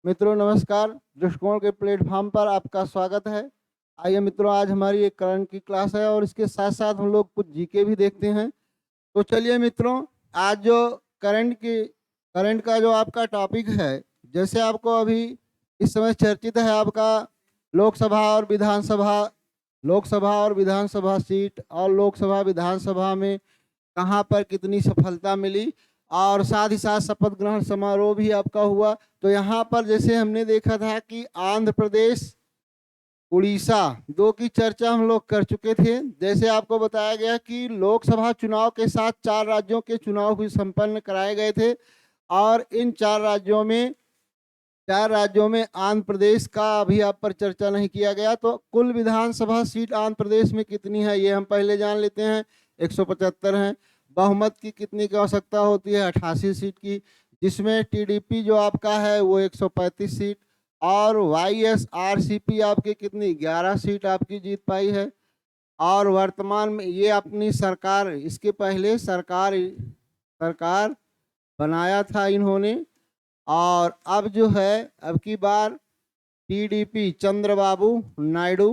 मित्रों नमस्कार। दृष्टिकोण के प्लेटफॉर्म पर आपका स्वागत है। आइए मित्रों, आज हमारी एक करंट की क्लास है और इसके साथ साथ हम लोग कुछ जीके भी देखते हैं। तो चलिए मित्रों, आज जो करंट का जो आपका टॉपिक है, जैसे आपको अभी इस समय चर्चित है आपका लोकसभा और विधानसभा लोकसभा और विधानसभा सीट, और लोकसभा विधानसभा में कहाँ पर कितनी सफलता मिली, और साथ ही साथ शपथ ग्रहण समारोह भी आपका हुआ। तो यहाँ पर जैसे हमने देखा था कि आंध्र प्रदेश उड़ीसा दो की चर्चा हम लोग कर चुके थे। जैसे आपको बताया गया कि लोकसभा चुनाव के साथ 4 राज्यों के चुनाव भी संपन्न कराए गए थे, और इन 4 राज्यों में आंध्र प्रदेश का अभी आप पर चर्चा नहीं किया गया। तो कुल विधानसभा सीट आंध्र प्रदेश में कितनी है ये हम पहले जान लेते हैं। 175 है। बहुमत की कितनी की आवश्यकता होती है? 88 सीट की, जिसमें टीडीपी जो आपका है वो 135 सीट, और वाईएसआरसीपी आपकी कितनी 11 सीट आपकी जीत पाई है। और वर्तमान में ये अपनी सरकार, इसके पहले सरकार सरकार बनाया था इन्होंने, और अब जो है अब की बार टीडीपी चंद्रबाबू नायडू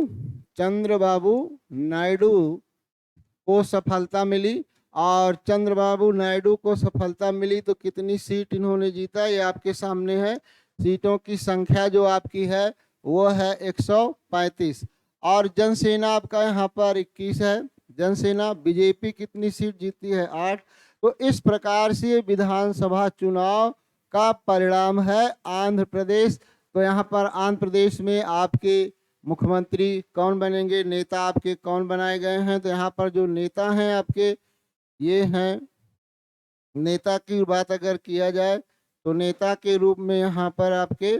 को सफलता मिली। और चंद्रबाबू नायडू को सफलता मिली तो कितनी सीट इन्होंने जीता ये आपके सामने है। सीटों की संख्या जो आपकी है वो है 135, और जनसेना आपका यहाँ पर 21 है। जनसेना बीजेपी कितनी सीट जीती है? 8। तो इस प्रकार से विधानसभा चुनाव का परिणाम है आंध्र प्रदेश। तो यहाँ पर आंध्र प्रदेश में आपके मुख्यमंत्री कौन बनेंगे, नेता आपके कौन बनाए गए हैं? तो यहाँ पर जो नेता हैं आपके, ये हैं। नेता की बात अगर किया जाए तो नेता के रूप में यहाँ पर आपके,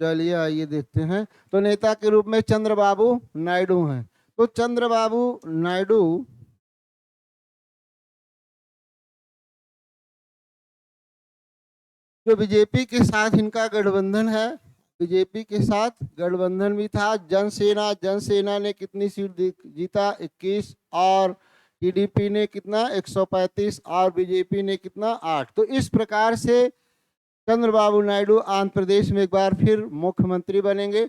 चलिए आइए देखते हैं। तो नेता के रूप में चंद्रबाबू नायडू हैं। तो चंद्रबाबू नायडू जो बीजेपी के साथ इनका गठबंधन है, बीजेपी के साथ गठबंधन भी था। जनसेना ने कितनी सीट जीता? 21, और टीडीपी ने कितना? 135, और बीजेपी ने कितना? 8। तो इस प्रकार से चंद्रबाबू नायडू आंध्र प्रदेश में एक बार फिर मुख्यमंत्री बनेंगे।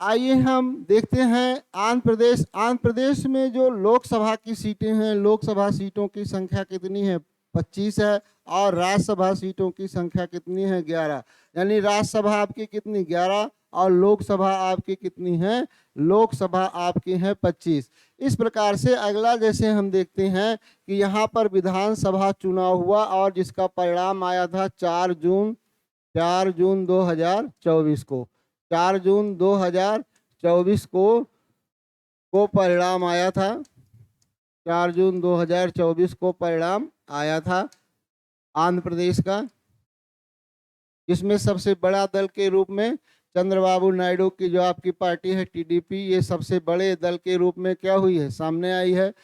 आइए हम देखते हैं आंध्र प्रदेश में जो लोकसभा की सीटें हैं, लोकसभा सीटों की संख्या कितनी है? 25 है। और राज्यसभा सीटों की संख्या कितनी है? 11। यानी राज्यसभा आपकी कितनी? 11, और लोकसभा आपकी कितनी है? लोकसभा आपकी है 25। इस प्रकार से अगला जैसे हम देखते हैं कि यहाँ पर विधानसभा चुनाव हुआ, और जिसका परिणाम आया था 4 जून 2024 को। 4 जून 2024 को परिणाम आया था। 4 जून 2024 को परिणाम आया था आंध्र प्रदेश का, जिसमें सबसे बड़ा दल के रूप में चंद्रबाबू नायडू की जो आपकी पार्टी है टीडीपी, ये सबसे बड़े दल के रूप में क्या हुई है? सामने आई है।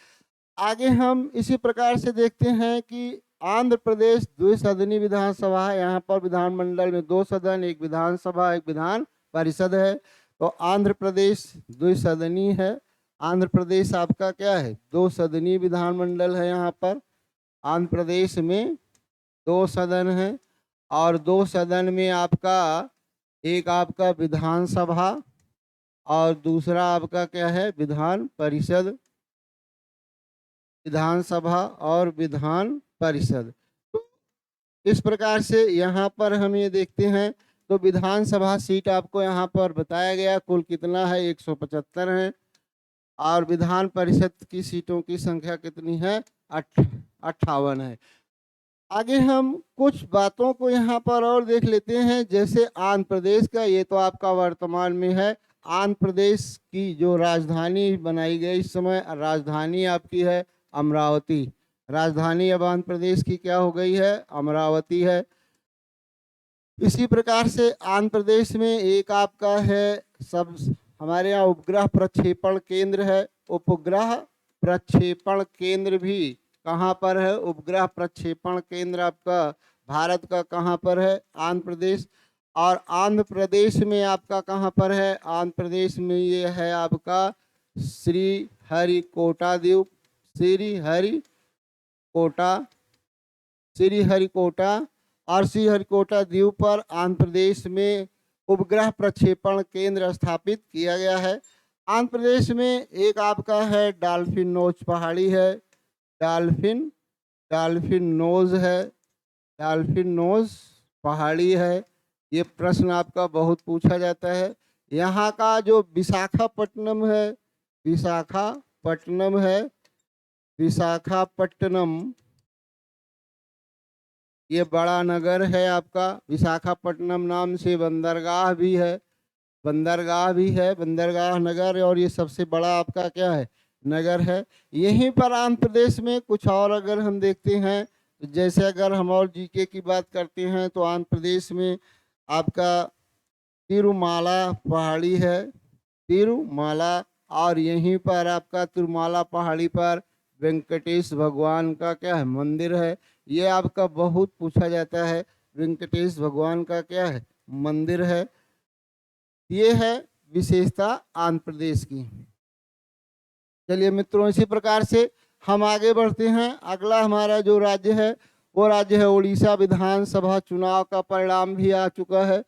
आगे हम इसी प्रकार से देखते हैं कि आंध्र प्रदेश द्विसदनी विधानसभा है। यहाँ पर विधानमंडल में 2 सदन, एक विधानसभा एक विधान परिषद है। तो आंध्र प्रदेश द्विसदनी है। आंध्र प्रदेश आपका क्या है? 2 सदनी विधानमंडल है। यहाँ पर आंध्र प्रदेश में 2 सदन है, और 2 सदन में आपका एक आपका विधानसभा, और दूसरा आपका क्या है? विधान परिषद। विधानसभा और विधान परिषद। तो इस प्रकार से यहाँ पर हम ये देखते हैं, तो विधानसभा सीट आपको यहाँ पर बताया गया कुल कितना है? 175 है। और विधान परिषद की सीटों की संख्या कितनी है? 58 है। आगे हम कुछ बातों को यहाँ पर और देख लेते हैं। जैसे आंध्र प्रदेश का, ये तो आपका वर्तमान में है। आंध्र प्रदेश की जो राजधानी बनाई गई इस समय, राजधानी आपकी है अमरावती। राजधानी अब आंध्र प्रदेश की क्या हो गई है? अमरावती है। इसी प्रकार से आंध्र प्रदेश में एक आपका है, सब हमारे यहाँ उपग्रह प्रक्षेपण केंद्र है। उपग्रह प्रक्षेपण केंद्र भी कहाँ पर है? उपग्रह प्रक्षेपण केंद्र आपका भारत का कहाँ पर है? आंध्र प्रदेश। और आंध्र प्रदेश में आपका कहाँ पर है? आंध्र प्रदेश में ये है आपका श्री हरिकोटा द्वीप। श्री हरिकोटा श्रीहरिकोटा और श्रीहरिकोटा द्वीप पर आंध्र प्रदेश में उपग्रह प्रक्षेपण केंद्र स्थापित किया गया है। आंध्र प्रदेश में एक आपका है डॉल्फिन नोज पहाड़ी है, डॉल्फिन नोज है, डॉल्फिन नोज पहाड़ी है। ये प्रश्न आपका बहुत पूछा जाता है। यहाँ का जो विशाखापट्टनम है, विशाखापट्टनम ये बड़ा नगर है आपका। विशाखापट्टनम नाम से बंदरगाह भी है, बंदरगाह नगर, और ये सबसे बड़ा आपका क्या है, नगर है। यहीं पर आंध्र प्रदेश में कुछ और अगर हम देखते हैं, जैसे अगर हम और जीके की बात करते हैं तो आंध्र प्रदेश में आपका तिरुमाला पहाड़ी है, तिरुमाला, और यहीं पर आपका तिरुमाला पहाड़ी पर वेंकटेश भगवान का क्या है, मंदिर है। ये आपका बहुत पूछा जाता है, वेंकटेश भगवान का क्या है, मंदिर है। ये है विशेषता आंध्र प्रदेश की। चलिए मित्रों, इसी प्रकार से हम आगे बढ़ते हैं। अगला हमारा जो राज्य है वो राज्य है उड़ीसा। विधानसभा चुनाव का परिणाम भी आ चुका है।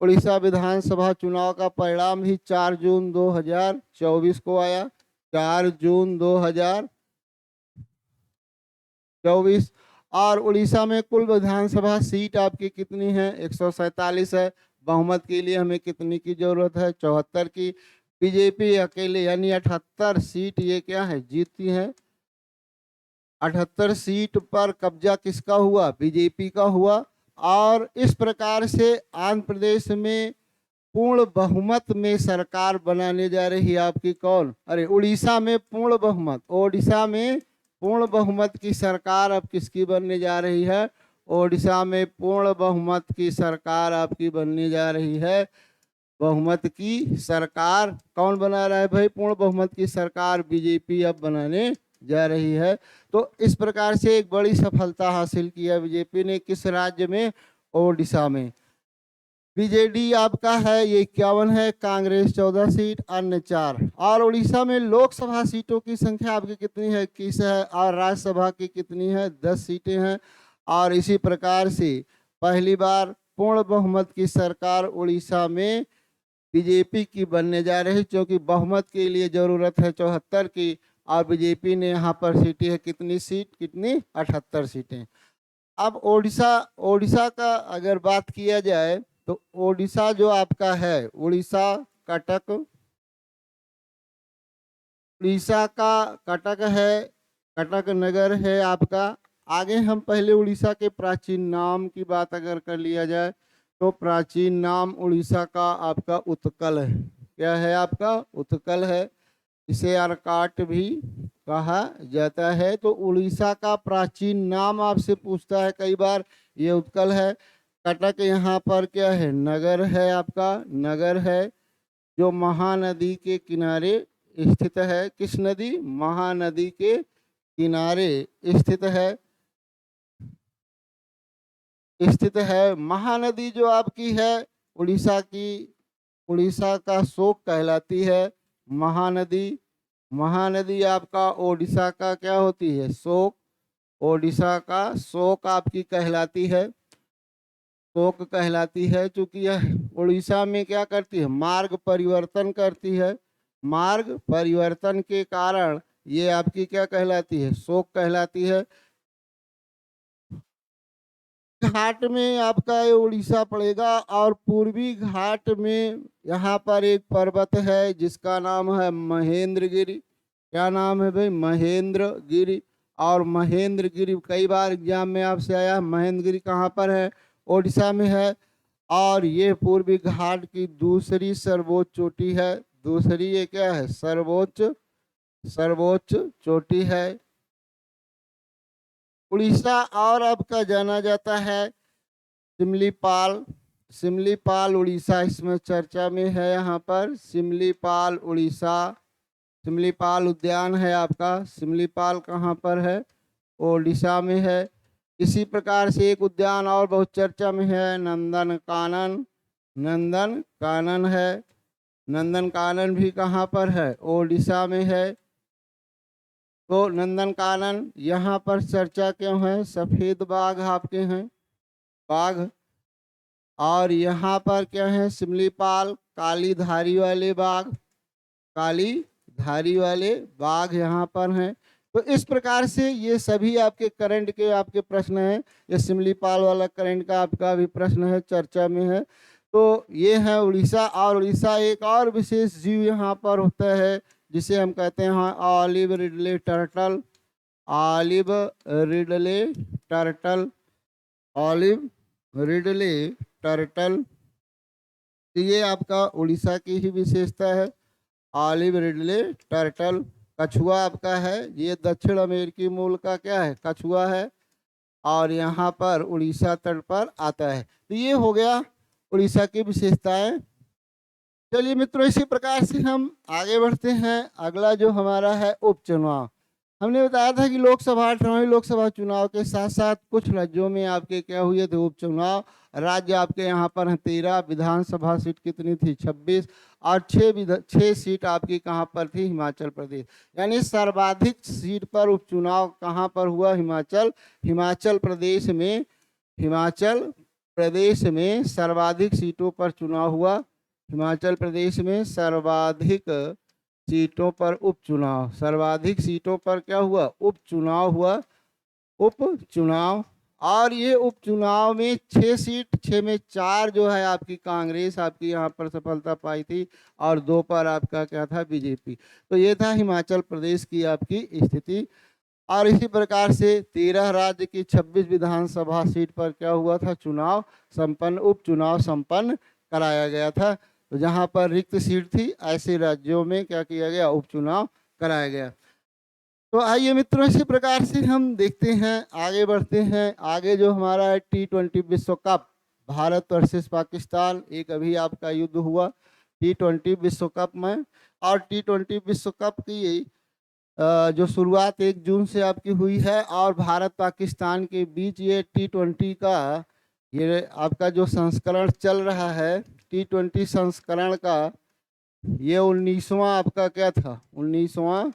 उड़ीसा विधानसभा चुनाव का परिणाम भी 4 जून 2024 को आया, 4 जून 2024। और उड़ीसा में कुल विधानसभा सीट आपकी कितनी है, 147 है। बहुमत के लिए हमें कितनी की जरूरत है, 74 की। बीजेपी अकेले यानी 78 सीट ये क्या है, जीतती है। 78 सीट पर कब्जा किसका हुआ, बीजेपी का हुआ। और इस प्रकार से आंध्र प्रदेश में पूर्ण बहुमत में सरकार बनाने जा रही है आपकी कौन, अरे उड़ीसा में पूर्ण बहुमत, ओडिशा में पूर्ण बहुमत की सरकार अब किसकी बनने जा रही है, ओडिशा में पूर्ण बहुमत की सरकार आपकी बनने जा रही है। बहुमत की सरकार कौन बना रहा है भाई, पूर्ण बहुमत की सरकार बीजेपी अब बनाने जा रही है। तो इस प्रकार से एक बड़ी सफलता हासिल किया बीजेपी ने, किस राज्य में, ओडिशा में। बीजेडी आपका है ये 51 है, कांग्रेस 14 सीट, अन्य 4। और उड़ीसा में लोकसभा सीटों की संख्या आपकी कितनी है, 21 है, और राज्यसभा की कितनी है, 10 सीटें हैं। और इसी प्रकार से पहली बार पूर्ण बहुमत की सरकार उड़ीसा में बीजेपी की बनने जा रही, क्योंकि बहुमत के लिए जरूरत है 74 की, और बीजेपी ने यहाँ पर सीटें है कितनी सीट, कितनी, 78 सीटें। अब ओडिशा का अगर बात किया जाए तो ओडिशा जो आपका है, उड़ीसा का कटक है, कटक नगर है आपका। आगे हम पहले उड़ीसा के प्राचीन नाम की बात अगर कर लिया जाए तो प्राचीन नाम उड़ीसा का आपका उत्कल है। क्या है आपका, उत्कल है। इसे अर्काट भी कहा जाता है। तो उड़ीसा का प्राचीन नाम आपसे पूछता है कई बार, ये उत्कल है। कटक यहाँ पर क्या है, नगर है आपका, नगर है जो महानदी के किनारे स्थित है। किस नदी, महानदी के किनारे स्थित है। महानदी जो आपकी है उड़ीसा का शोक कहलाती है। महानदी आपका ओडिशा का क्या होती है, शोक। ओडिशा का शोक आपकी कहलाती है, शोक कहलाती है, क्योंकि यह उड़ीसा में क्या करती है, मार्ग परिवर्तन करती है। मार्ग परिवर्तन के कारण ये आपकी क्या कहलाती है, शोक कहलाती है। घाट में आपका ये उड़ीसा पड़ेगा, और पूर्वी घाट में यहाँ पर एक पर्वत है जिसका नाम है महेंद्रगिरी। क्या नाम है भाई, महेंद्रगिरी। और महेंद्रगिरी कई बार एग्जाम में आपसे आया, महेंद्रगिरी कहाँ पर है, ओडिशा में है। और ये पूर्वी घाट की दूसरी सर्वोच्च चोटी है। दूसरी ये क्या है, सर्वोच्च चोटी है उड़ीसा। और आपका जाना जाता है सिमलीपाल उड़ीसा इसमें चर्चा में है। यहाँ पर सिमलीपाल उड़ीसा, सिमलीपाल उद्यान है आपका। सिमलीपाल कहाँ पर है, ओडिशा में है। इसी प्रकार से एक उद्यान और बहुत चर्चा में है, नंदन कानन है। नंदन कानन भी कहाँ पर है, ओडिशा में है। तो नंदनकानन यहाँ पर चर्चा क्यों है? सफेद बाघ आपके हैं, बाघ। और यहाँ पर क्या है? सिमलीपाल, काली धारी वाले बाघ, काली धारी वाले बाघ यहाँ पर हैं। तो इस प्रकार से ये सभी आपके करंट के आपके प्रश्न हैं। ये सिमलीपाल वाला करंट का आपका भी प्रश्न है, चर्चा में है। तो ये है उड़ीसा। और उड़ीसा एक और विशेष जीव यहाँ पर होता है जिसे हम कहते हैं olive Ridley turtle, olive Ridley turtle, olive Ridley turtle. ये आपका उड़ीसा की ही विशेषता है, ऑलिव रिडले टर्टल। कछुआ आपका है, ये दक्षिण अमेरिकी मूल का क्या है? कछुआ है, और यहाँ पर उड़ीसा तट पर आता है। तो ये हो गया उड़ीसा की विशेषताएं। चलिए मित्रों, इसी प्रकार से हम आगे बढ़ते हैं। अगला जो हमारा है उपचुनाव। हमने बताया था कि लोकसभा 18वीं लोकसभा चुनाव के साथ साथ कुछ राज्यों में आपके क्या हुए थे? उपचुनाव। राज्य आपके यहाँ पर हैं 13, विधानसभा सीट कितनी थी? 26, और 6 सीट आपकी कहाँ पर थी? हिमाचल प्रदेश। यानी सर्वाधिक सीट पर उपचुनाव कहाँ पर हुआ? हिमाचल प्रदेश में। हिमाचल प्रदेश में सर्वाधिक सीटों पर चुनाव हुआ। हिमाचल प्रदेश में सर्वाधिक सीटों पर उपचुनाव, सर्वाधिक सीटों पर क्या हुआ? उपचुनाव हुआ, उपचुनाव। और ये उपचुनाव में 6 सीट, 6 में 4 जो है आपकी कांग्रेस आपकी यहाँ पर सफलता पाई थी, और 2 पर आपका क्या था? बीजेपी। तो ये था हिमाचल प्रदेश की आपकी स्थिति। और इसी प्रकार से 13 राज्य की 26 विधानसभा सीट पर क्या हुआ था? चुनाव संपन्न, उपचुनाव संपन्न कराया गया था। तो जहाँ पर रिक्त सीट थी ऐसे राज्यों में क्या किया गया? उपचुनाव कराया गया। तो आइए मित्रों, इसी प्रकार से हम देखते हैं, आगे बढ़ते हैं। आगे जो हमारा है T20 विश्व कप, भारत वर्सेस पाकिस्तान, एक अभी आपका युद्ध हुआ T20 विश्व कप में। और T20 विश्व कप की जो शुरुआत 1 जून से आपकी हुई है, और भारत पाकिस्तान के बीच ये T20 का ये आपका जो संस्करण चल रहा है, T20 संस्करण का ये 19वां आपका क्या था? 19वां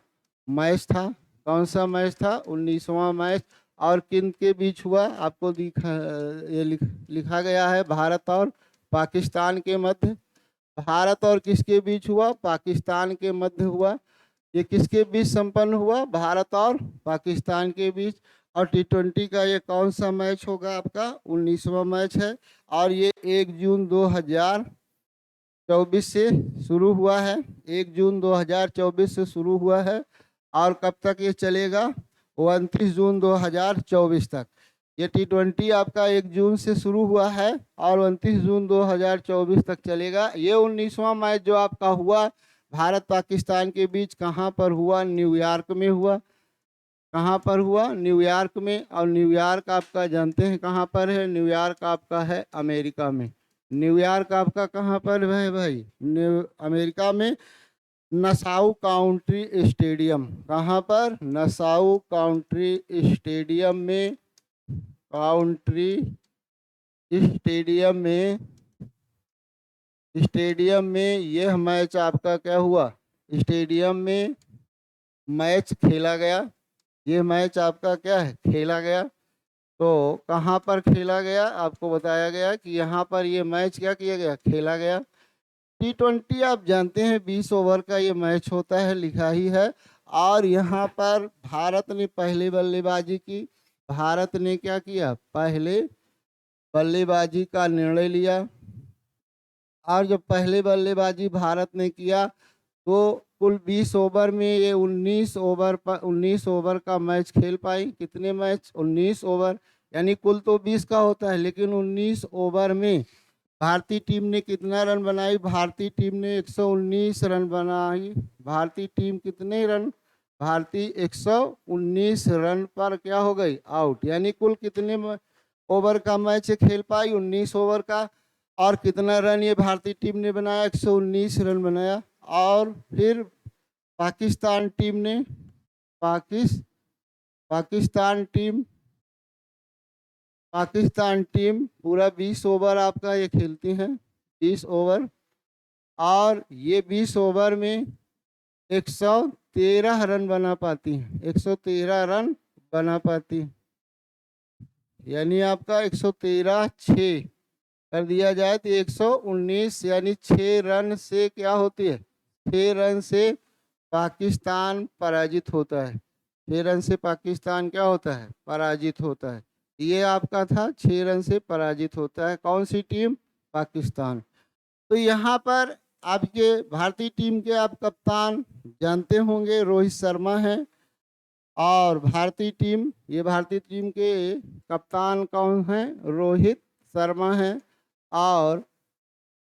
मैच था। कौन सा मैच था? 19वां मैच। और किन के बीच हुआ? आपको लिखा गया है भारत और पाकिस्तान के मध्य। भारत और किसके बीच हुआ? पाकिस्तान के मध्य हुआ। ये किसके बीच संपन्न हुआ? भारत और पाकिस्तान के बीच। और T20 का ये कौन सा मैच होगा? आपका 19वां मैच है। और ये 1 जून 2024 से शुरू हुआ है, 1 जून 2024 से शुरू हुआ है। और कब तक ये चलेगा? 29 जून 2024 तक। ये T20 आपका 1 जून से शुरू हुआ है और 29 जून 2024 तक चलेगा। ये 19वां मैच जो आपका हुआ भारत पाकिस्तान के बीच, कहाँ पर हुआ? न्यूयॉर्क में हुआ। कहाँ पर हुआ? न्यूयॉर्क में। और न्यूयॉर्क आपका जानते हैं कहाँ पर है? न्यूयॉर्क आपका है अमेरिका में। न्यूयॉर्क आपका कहाँ पर है भाई? अमेरिका में, नसाउ काउंटी स्टेडियम। कहाँ पर? नसाउ काउंटी स्टेडियम में। काउंटी स्टेडियम में, स्टेडियम में यह मैच आपका क्या हुआ? स्टेडियम में मैच खेला गया। ये मैच आपका क्या है? खेला गया। तो कहाँ पर खेला गया? आपको बताया गया कि यहाँ पर ये मैच क्या किया गया? खेला गया। T20 आप जानते हैं 20 ओवर का ये मैच होता है, लिखा ही है। और यहाँ पर भारत ने पहले बल्लेबाजी की। भारत ने क्या किया? पहले बल्लेबाजी का निर्णय लिया। और जब पहले बल्लेबाजी भारत ने किया तो कुल 20 ओवर में ये 19 ओवर का मैच खेल पाई। कितने मैच? 19 ओवर। यानी कुल तो 20 का होता है, लेकिन 19 ओवर में भारतीय टीम ने कितना रन बनाई? भारतीय टीम ने 119 रन बनाई। भारतीय टीम कितने रन? भारतीय 119 रन पर क्या हो गई? आउट। यानी कुल कितने ओवर का मैच खेल पाई? 19 ओवर का। और कितना रन ये भारतीय टीम ने बनाया? 119 रन बनाया। और फिर पाकिस्तान टीम ने, पाकिस्तान टीम पूरा 20 ओवर आपका ये खेलती हैं, 20 ओवर। और ये 20 ओवर में 113 रन बना पाती है, 113 रन बना पाती है। यानी आपका 113 6 कर दिया जाए तो 119, यानी 6 रन से क्या होती है, 6 रन से पाकिस्तान पराजित होता है। 6 रन से पाकिस्तान क्या होता है, पराजित होता है। ये आपका था 6 रन से पराजित होता है। कौन सी टीम, पाकिस्तान। तो यहाँ पर आपके भारतीय टीम के आप कप्तान जानते होंगे, रोहित शर्मा हैं। और भारतीय टीम, ये भारतीय टीम के कप्तान कौन हैं, रोहित शर्मा हैं। और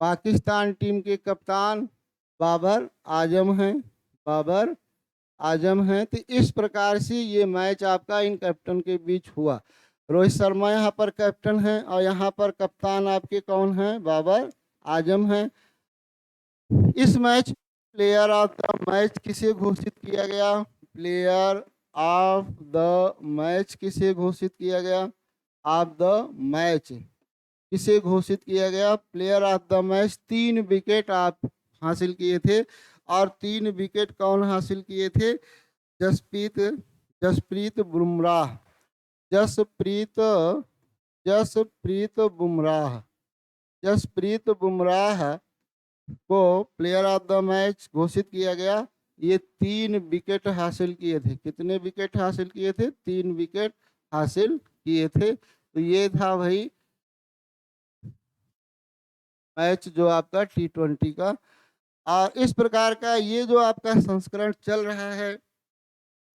पाकिस्तान टीम के कप्तान बाबर आजम हैं, बाबर आजम हैं। तो इस प्रकार से ये मैच आपका इन कैप्टन के बीच हुआ। रोहित शर्मा यहाँ पर कैप्टन हैं और यहाँ पर कप्तान आपके कौन हैं, बाबर आजम हैं। इस match player of the match किसे घोषित किया गया, प्लेयर ऑफ द मैच किसे घोषित किया गया, ऑफ द मैच किसे घोषित किया गया, player of the match. 3 wicket आप हासिल किए थे और 3 विकेट कौन हासिल किए थे, जसप्रीत बुमराह, जसप्रीत जसप्रीत बुमराह, जसप्रीत बुमराह को प्लेयर ऑफ द मैच घोषित किया गया। ये 3 विकेट हासिल किए थे। कितने विकेट हासिल किए थे, 3 विकेट हासिल किए थे। तो ये था भाई मैच जो आपका T20 का। और इस प्रकार का ये जो आपका संस्करण चल रहा है,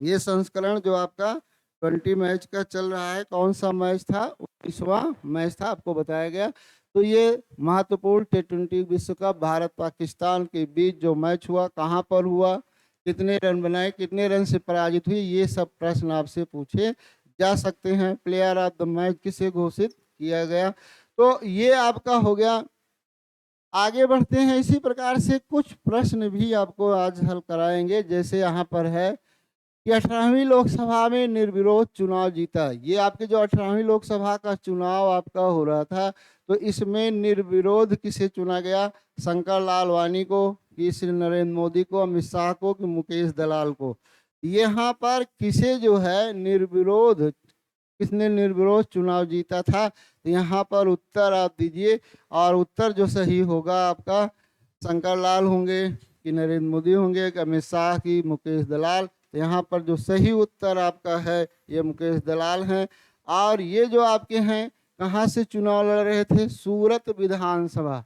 ये संस्करण जो आपका 20 मैच का चल रहा है, कौन सा मैच था, 19वां मैच था, आपको बताया गया। तो ये महत्वपूर्ण T20 विश्व कप भारत पाकिस्तान के बीच जो मैच हुआ, कहाँ पर हुआ, कितने रन बनाए, कितने रन से पराजित हुई, ये सब प्रश्न आपसे पूछे जा सकते हैं। प्लेयर ऑफ द मैच किसे घोषित किया गया। तो ये आपका हो गया। आगे बढ़ते हैं। इसी प्रकार से कुछ प्रश्न भी आपको आज हल कराएंगे। जैसे यहाँ पर है कि 18वीं लोकसभा में निर्विरोध चुनाव जीता। ये आपके जो 18वीं लोकसभा का चुनाव आपका हो रहा था, तो इसमें निर्विरोध किसे चुना गया, शंकर लालवानी को, कि श्री नरेंद्र मोदी को, अमित शाह को, कि मुकेश दलाल को। यहाँ पर किसे जो है निर्विरोध, किसने निर्विरोध चुनाव जीता था, तो यहाँ पर उत्तर आप दीजिए। और उत्तर जो सही होगा आपका शंकर लाल होंगे, कि नरेंद्र मोदी होंगे, कि अमित शाह, की मुकेश दलाल। तो यहाँ पर जो सही उत्तर आपका है ये मुकेश दलाल हैं। और ये जो आपके हैं कहाँ से चुनाव लड़ रहे थे, सूरत विधानसभा,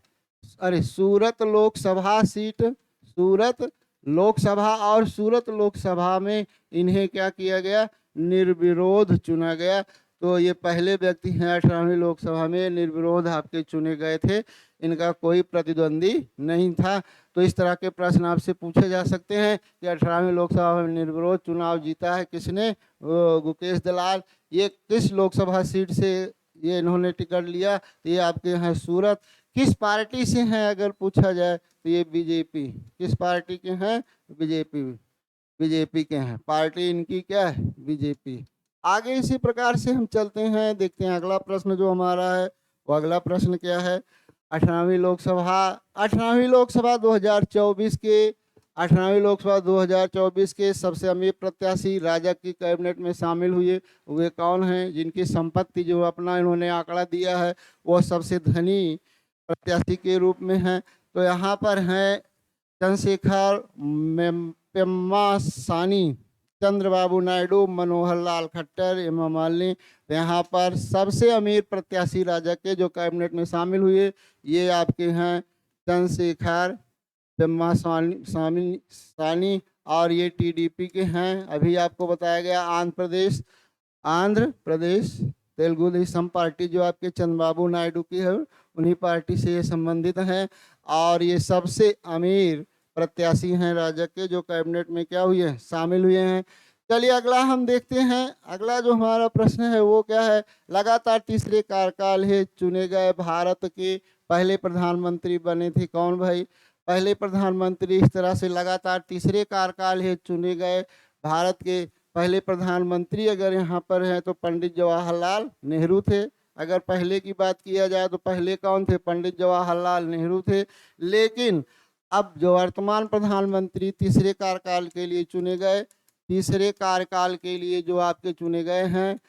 अरे सूरत लोकसभा सीट, सूरत लोकसभा। और सूरत लोकसभा में इन्हें क्या किया गया, निर्विरोध चुना गया। तो ये पहले व्यक्ति हैं 18वीं लोकसभा में निर्विरोध आपके चुने गए थे, इनका कोई प्रतिद्वंदी नहीं था। तो इस तरह के प्रश्न आपसे पूछे जा सकते हैं कि 18वीं लोकसभा में निर्विरोध चुनाव जीता है किसने, मुकेश दलाल। ये किस लोकसभा सीट से ये इन्होंने टिकट लिया, तो ये आपके यहाँ सूरत। किस पार्टी से हैं अगर पूछा जाए तो ये बीजेपी। किस पार्टी के हैं, बीजेपी, बीजेपी के हैं। पार्टी इनकी क्या है, बीजेपी। आगे इसी प्रकार से हम चलते हैं, देखते हैं अगला प्रश्न जो हमारा है। वो अगला प्रश्न क्या है, 18वीं लोकसभा, 18वीं लोकसभा 2024 के, 18वीं लोकसभा 2024 के सबसे अमीर प्रत्याशी राजग की कैबिनेट में शामिल हुए, वे कौन हैं, जिनकी संपत्ति जो अपना इन्होंने आंकड़ा दिया है वो सबसे धनी प्रत्याशी के रूप में है। तो यहाँ पर हैं चंद्रशेखर पेम्मासानी, चंद्रबाबू नायडू, मनोहर लाल खट्टर, हेमा मालिनी। यहाँ पर सबसे अमीर प्रत्याशी राजग के जो कैबिनेट में शामिल हुए ये आपके हैं चंद्रशेखर पेम्मासानी। और ये टीडीपी के हैं। अभी आपको बताया गया आंध्र प्रदेश तेलुगु देशम पार्टी जो आपके चंद्रबाबू नायडू की है, उन्हीं पार्टी से ये संबंधित हैं। और ये सबसे अमीर प्रत्याशी हैं राजग के जो कैबिनेट में क्या हुए हैं, शामिल हुए हैं। चलिए अगला हम देखते हैं। अगला जो हमारा प्रश्न है वो क्या है, लगातार तीसरे कार्यकाल है चुने गए भारत के पहले प्रधानमंत्री बने थे कौन भाई, पहले प्रधानमंत्री इस तरह से लगातार तीसरे कार्यकाल है चुने गए भारत के पहले प्रधानमंत्री अगर यहाँ पर हैं तो पंडित जवाहरलाल नेहरू थे। अगर पहले की बात किया जाए तो पहले कौन थे, पंडित जवाहरलाल नेहरू थे। लेकिन अब जो वर्तमान प्रधानमंत्री तीसरे कार्यकाल के लिए चुने गए, तीसरे कार्यकाल के लिए जो आपके चुने गए हैं,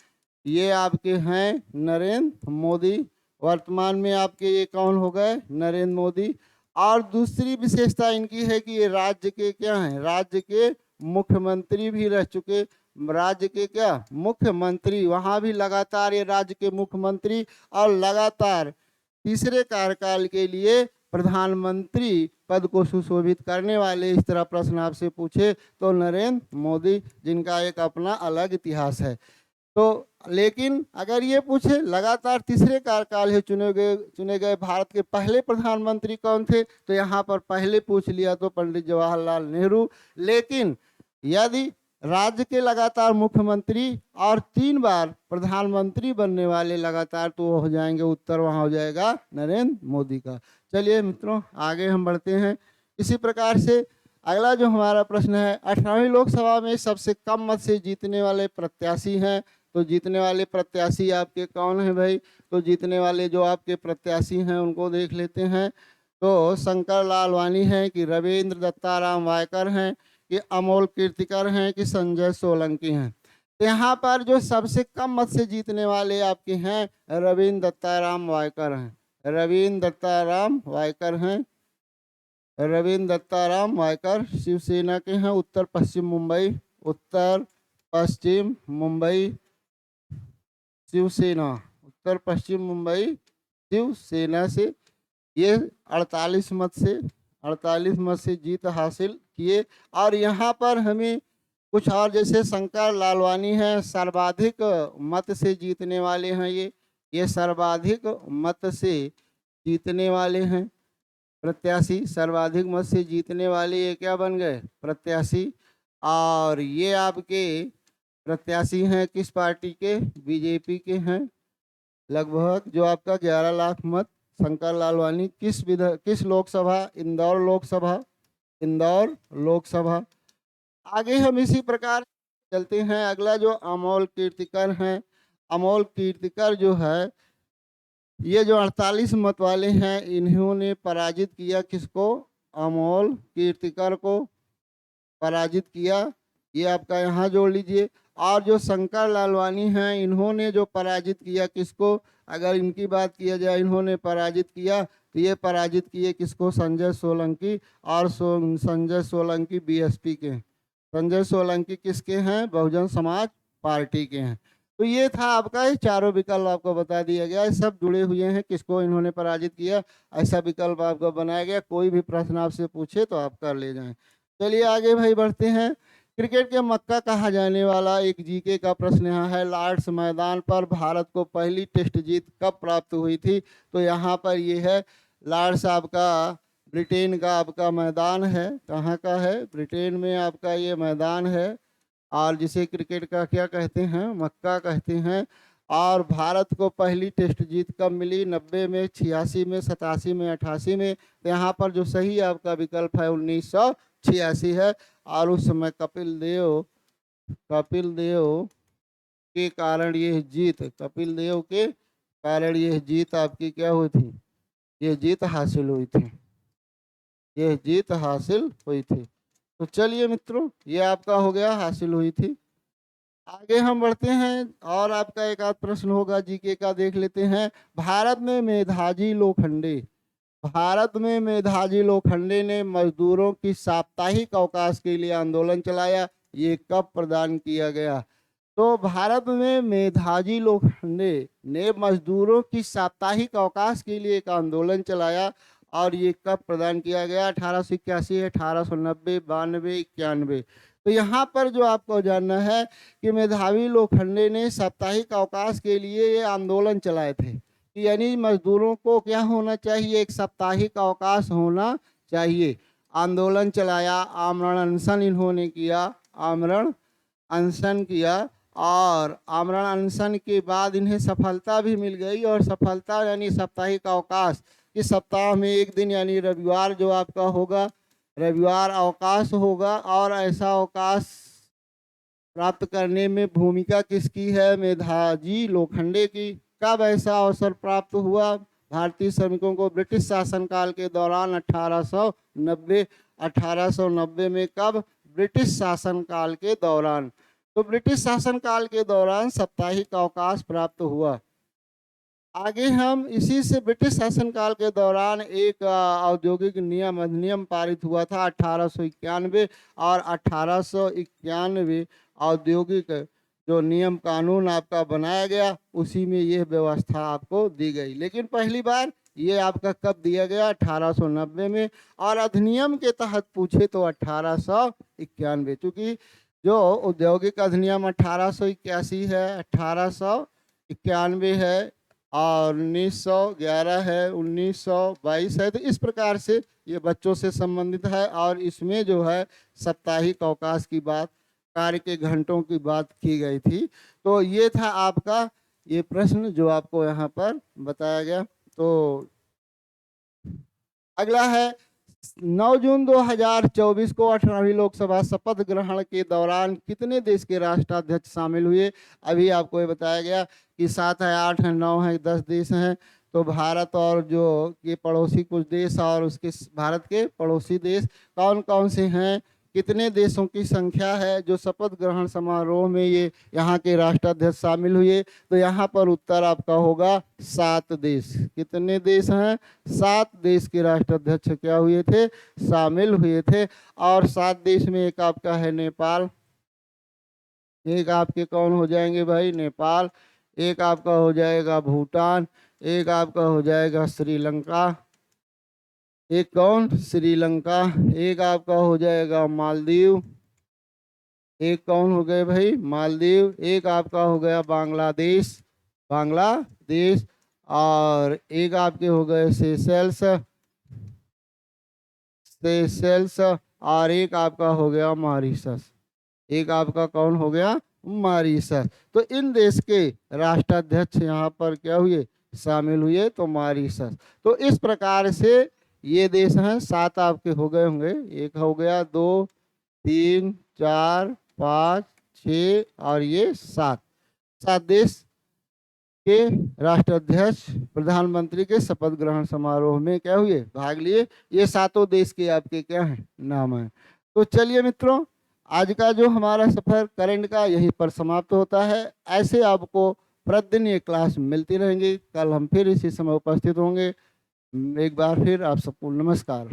ये आपके हैं नरेंद्र मोदी। वर्तमान में आपके ये कौन हो गए? नरेंद्र मोदी। और दूसरी विशेषता इनकी है कि ये राज्य के क्या हैं? राज्य के मुख्यमंत्री भी रह चुके। राज्य के क्या? मुख्यमंत्री। वहाँ भी लगातार ये राज्य के मुख्यमंत्री और लगातार तीसरे कार्यकाल के लिए प्रधानमंत्री पद को सुशोभित करने वाले। इस तरह प्रश्न आपसे पूछे तो नरेंद्र मोदी, जिनका एक अपना अलग इतिहास है। तो लेकिन अगर ये पूछे लगातार तीसरे कार्यकाल है चुने गए भारत के पहले प्रधानमंत्री कौन थे, तो यहाँ पर पहले पूछ लिया तो पंडित जवाहरलाल नेहरू। लेकिन यदि राज्य के लगातार मुख्यमंत्री और 3 बार प्रधानमंत्री बनने वाले लगातार, तो वो हो जाएंगे, उत्तर वहाँ हो जाएगा नरेंद्र मोदी का। चलिए मित्रों आगे हम बढ़ते हैं। इसी प्रकार से अगला जो हमारा प्रश्न है, 18वीं लोकसभा में सबसे कम मत से जीतने वाले प्रत्याशी हैं। तो जीतने वाले प्रत्याशी आपके कौन है भाई? तो जीतने वाले जो आपके प्रत्याशी हैं उनको देख लेते हैं। तो शंकर लालवानी हैं कि रविंद्र दत्ताराम वायकर हैं कि अमोल कीर्तिकर हैं कि संजय सोलंकी हैं। तो यहाँ पर जो सबसे कम मत से जीतने वाले आपके हैं रविंद्र दत्ताराम वायकर हैं। रविंद्र दत्ताराम वायकर हैं। रविंद्र दत्ताराम वायकर शिवसेना के हैं, उत्तर पश्चिम मुंबई, उत्तर पश्चिम मुंबई शिवसेना, उत्तर पश्चिम मुंबई शिवसेना से ये 48 मत से जीत हासिल किए। और यहाँ पर हमें कुछ और, जैसे शंकर लालवानी हैं, सर्वाधिक मत से जीतने वाले हैं। ये सर्वाधिक मत से जीतने वाले हैं प्रत्याशी, सर्वाधिक मत से जीतने वाले ये क्या बन गए? प्रत्याशी। और ये आपके प्रत्याशी हैं किस पार्टी के? बीजेपी के हैं। लगभग जो आपका 11 लाख मत। शंकर लालवानी किस लोकसभा? इंदौर लोकसभा, इंदौर लोकसभा। आगे हम इसी प्रकार चलते हैं। अगला जो अमोल कीर्तिकर हैं, अमोल कीर्तिकर जो है, ये जो 48 मत वाले हैं, इन्होंने पराजित किया किसको? अमोल कीर्तिकर को पराजित किया। ये आपका यहाँ जोड़ लीजिए। और जो शंकर लालवानी हैं, इन्होंने जो पराजित किया किसको? अगर इनकी बात किया जाए, इन्होंने पराजित किया तो ये पराजित किए किसको? संजय सोलंकी। और संजय सोलंकी बीएसपी के हैं। संजय सोलंकी किसके हैं? बहुजन समाज पार्टी के हैं। तो ये था आपका, ये चारों विकल्प आपको बता दिया गया। सब जुड़े हुए हैं किसको इन्होंने पराजित किया, ऐसा विकल्प आपको बनाया गया। कोई भी प्रश्न आपसे पूछे तो आप कर ले जाएं। चलिए आगे भाई बढ़ते हैं। क्रिकेट के मक्का कहा जाने वाला एक जीके का प्रश्न यहाँ है, लॉर्ड्स मैदान पर भारत को पहली टेस्ट जीत कब प्राप्त हुई थी? तो यहाँ पर ये है लॉर्ड्स, आपका ब्रिटेन का आपका मैदान है। कहाँ का है? ब्रिटेन में आपका ये मैदान है। और जिसे क्रिकेट का क्या कहते हैं? मक्का कहते हैं। और भारत को पहली टेस्ट जीत कब मिली? 90 में, 86 में, 87 में, 88 में। तो यहाँ पर जो सही आपका विकल्प है 1986 है। और उस समय कपिल देव के कारण ये जीत, कपिल देव के कारण ये जीत आपकी क्या हुई थी? ये जीत हासिल हुई थी, ये जीत हासिल हुई थी। तो चलिए मित्रों, ये आपका हो गया, हासिल हुई थी। आगे हम बढ़ते हैं और आपका एक आध प्रश्न होगा जीके का, देख लेते हैं। भारत में मेधाजी लोखंडे ने मजदूरों की साप्ताहिक अवकाश के लिए आंदोलन चलाया। ये कब प्रदान किया गया? तो भारत में मेधाजी लोखंडे ने मजदूरों की साप्ताहिक अवकाश के लिए एक आंदोलन चलाया। और ये कब प्रदान किया गया? 1881, 1890, 92, 91। तो यहाँ पर जो आपको जानना है कि मेधावी लोखंडे ने साप्ताहिक अवकाश के लिए ये आंदोलन चलाए थे, यानी मजदूरों को क्या होना चाहिए? एक साप्ताहिक अवकाश होना चाहिए। आंदोलन चलाया, आमरण अनशन इन्होंने किया, आमरण अनशन किया। और आमरण अनशन के बाद इन्हें सफलता भी मिल गई। और सफलता यानी साप्ताहिक अवकाश, इस सप्ताह में एक दिन यानी रविवार जो आपका होगा, रविवार अवकाश होगा। और ऐसा अवकाश प्राप्त करने में भूमिका किसकी है? मेधाजी लोखंडे की। कब ऐसा अवसर प्राप्त हुआ? भारतीय श्रमिकों को ब्रिटिश शासनकाल के दौरान 1890 में कब? ब्रिटिश शासनकाल के दौरान। तो ब्रिटिश शासनकाल के दौरान साप्ताहिक अवकाश प्राप्त हुआ। आगे हम इसी से ब्रिटिश शासनकाल के दौरान एक औद्योगिक नियम अधिनियम पारित हुआ था 1891, और 1891 औद्योगिक जो नियम कानून आपका बनाया गया, उसी में यह व्यवस्था आपको दी गई। लेकिन पहली बार ये आपका कब दिया गया? 1890 में। और अधिनियम के तहत पूछे तो 1891, क्योंकि जो औद्योगिक अधिनियम 1881 है, 1891 है, और 1911 है, 1922 है। तो इस प्रकार से ये बच्चों से संबंधित है, और इसमें जो है साप्ताहिक अवकाश की बात, कार्य के घंटों की बात की गई थी। तो ये था आपका ये प्रश्न जो आपको यहाँ पर बताया गया। तो अगला है 9 जून 2024 को 18वीं लोकसभा शपथ ग्रहण के दौरान कितने देश के राष्ट्राध्यक्ष शामिल हुए? अभी आपको ये बताया गया कि 7 है, 8 है, 9 है, 10 देश हैं। तो भारत और जो ये पड़ोसी कुछ देश और उसके भारत के पड़ोसी देश कौन कौन से हैं, कितने देशों की संख्या है जो शपथ ग्रहण समारोह में ये यहाँ के राष्ट्राध्यक्ष शामिल हुए? तो यहाँ पर उत्तर आपका होगा 7 देश। कितने देश हैं? 7 देश के राष्ट्राध्यक्ष क्या हुए थे? शामिल हुए थे। और 7 देश में एक आपका है नेपाल, एक आपके कौन हो जाएंगे भाई? नेपाल, एक आपका हो जाएगा भूटान, एक आपका हो जाएगा श्रीलंका, एक कौन? श्रीलंका, एक आपका हो जाएगा मालदीव, एक कौन हो गए भाई? मालदीव, एक आपका हो गया बांग्लादेश, बांग्लादेश, और एक आपके हो गए सेशेल्स, सेशेल्स, और एक आपका हो गया मॉरिशस, एक आपका कौन हो गया? मॉरिशस। तो इन देश के राष्ट्राध्यक्ष यहाँ पर क्या हुए? शामिल हुए, तो मॉरिशस। तो इस प्रकार से ये देश हैं, 7 आपके हो गए होंगे, एक हो गया, 2, 3, 4, 5, 6, और ये 7 देश के राष्ट्राध्यक्ष प्रधानमंत्री के शपथ ग्रहण समारोह में क्या हुए? भाग लिए। ये 7 देश के आपके क्या हैं? नाम हैं। तो चलिए मित्रों, आज का जो हमारा सफर करंट का यहीं पर समाप्त होता है। ऐसे आपको प्रतिदिन ये क्लास मिलती रहेंगी। कल हम फिर इसी समय उपस्थित होंगे। एक बार फिर आप सबको नमस्कार।